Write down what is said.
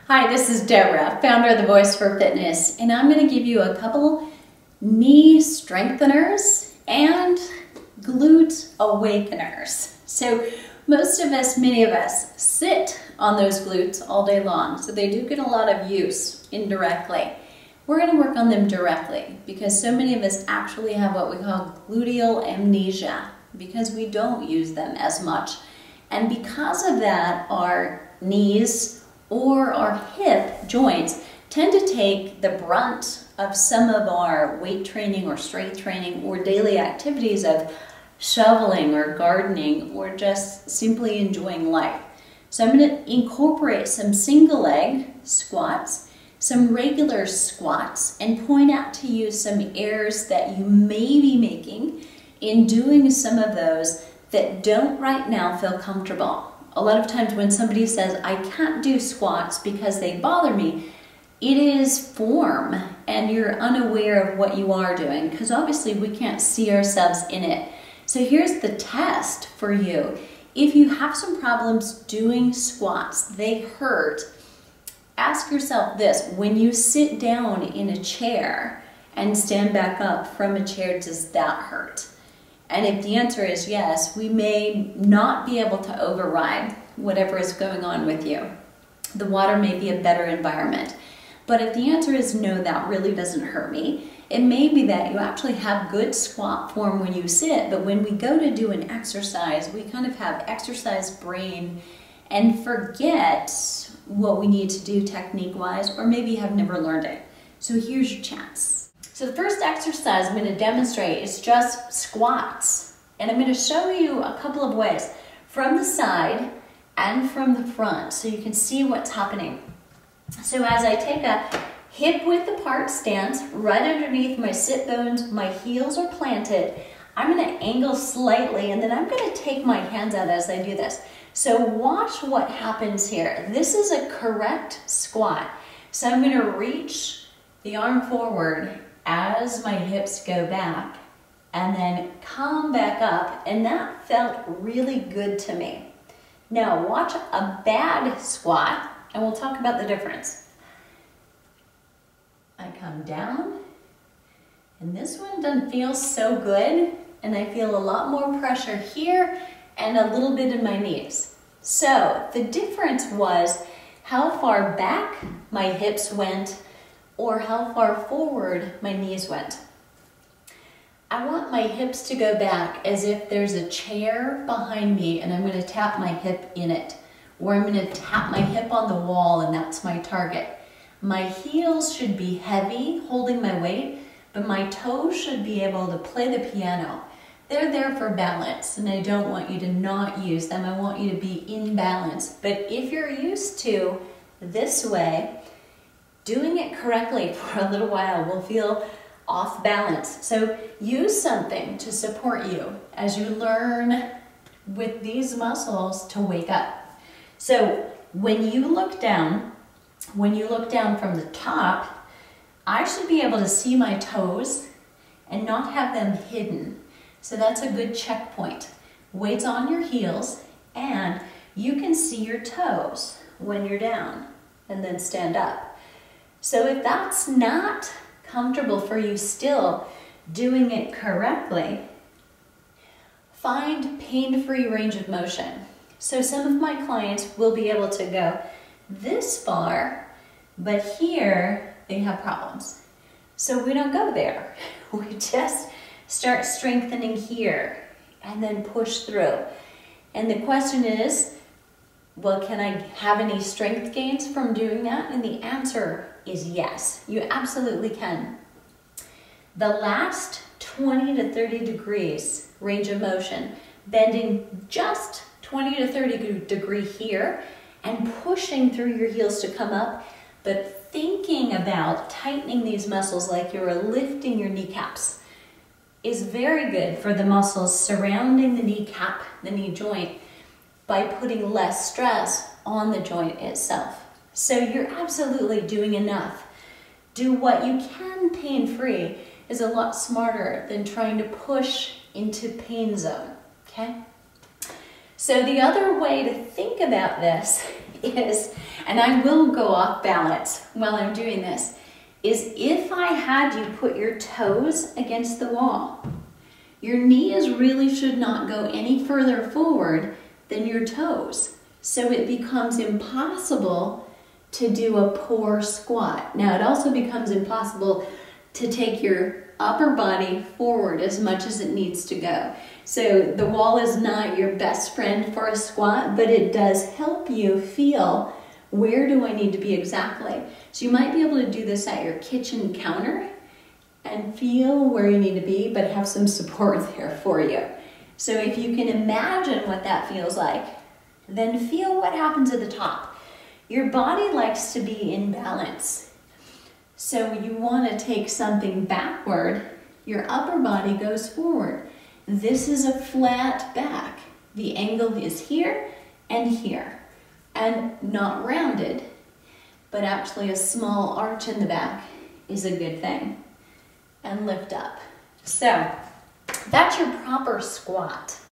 Hi, this is Deborah, founder of The Voice for Fitness, and I'm going to give you a couple knee strengtheners and glute awakeners. So most of us, many of us, sit on those glutes all day long, so they do get a lot of use indirectly. We're going to work on them directly because so many of us actually have what we call gluteal amnesia because we don't use them as much. And because of that, our knees or our hip joints tend to take the brunt of some of our weight training or strength training or daily activities of shoveling or gardening or just simply enjoying life. So I'm going to incorporate some single leg squats, some regular squats, and point out to you some errors that you may be making in doing some of those that don't right now feel comfortable. A lot of times when somebody says, I can't do squats because they bother me, it is form and you're unaware of what you are doing because obviously we can't see ourselves in it. So here's the test for you. If you have some problems doing squats, they hurt, ask yourself this: when you sit down in a chair and stand back up from a chair, does that hurt? And if the answer is yes, we may not be able to override whatever is going on with you. The water may be a better environment. But if the answer is no, that really doesn't hurt me, it may be that you actually have good squat form when you sit, but when we go to do an exercise, we kind of have exercise brain and forget what we need to do technique-wise, or maybe have never learned it. So here's your chance. So the first exercise I'm going to demonstrate is just squats. And I'm going to show you a couple of ways from the side and from the front so you can see what's happening. So as I take a hip width apart stance right underneath my sit bones, my heels are planted, I'm going to angle slightly and then I'm going to take my hands out as I do this. So watch what happens here. This is a correct squat. So I'm going to reach the arm forward as my hips go back and then come back up, and that felt really good to me. Now watch a bad squat and we'll talk about the difference. I come down and this one doesn't feel so good and I feel a lot more pressure here and a little bit in my knees. So the difference was how far back my hips went or how far forward my knees went. I want my hips to go back as if there's a chair behind me and I'm going to tap my hip in it. Or I'm going to tap my hip on the wall and that's my target. My heels should be heavy, holding my weight, but my toes should be able to play the piano. They're there for balance and I don't want you to not use them. I want you to be in balance. But if you're used to this way, doing it correctly for a little while will feel off balance. So use something to support you as you learn with these muscles to wake up. So when you look down from the top, I should be able to see my toes and not have them hidden. So that's a good checkpoint. Weight's on your heels and you can see your toes when you're down and then stand up. So if that's not comfortable for you still doing it correctly, find pain-free range of motion. So some of my clients will be able to go this far, but here they have problems. So we don't go there. We just start strengthening here and then push through. And the question is, well, can I have any strength gains from doing that? And the answer is yes, you absolutely can. The last 20 to 30 degrees range of motion, bending just 20 to 30 degree here and pushing through your heels to come up, but thinking about tightening these muscles like you're lifting your kneecaps is very good for the muscles surrounding the kneecap, the knee joint, by putting less stress on the joint itself. So you're absolutely doing enough. Do what you can pain-free is a lot smarter than trying to push into pain zone, okay? So the other way to think about this is, and I will go off balance while I'm doing this, is if I had you put your toes against the wall, your knees really should not go any further forward than your toes. So it becomes impossible to do a poor squat. Now it also becomes impossible to take your upper body forward as much as it needs to go. So the wall is not your best friend for a squat, but it does help you feel, where do I need to be exactly? So you might be able to do this at your kitchen counter and feel where you need to be, but have some support there for you. So if you can imagine what that feels like, then feel what happens at the top. Your body likes to be in balance. So you want to take something backward, your upper body goes forward. This is a flat back. The angle is here and not rounded, but actually a small arch in the back is a good thing. And lift up. So that's your proper squat.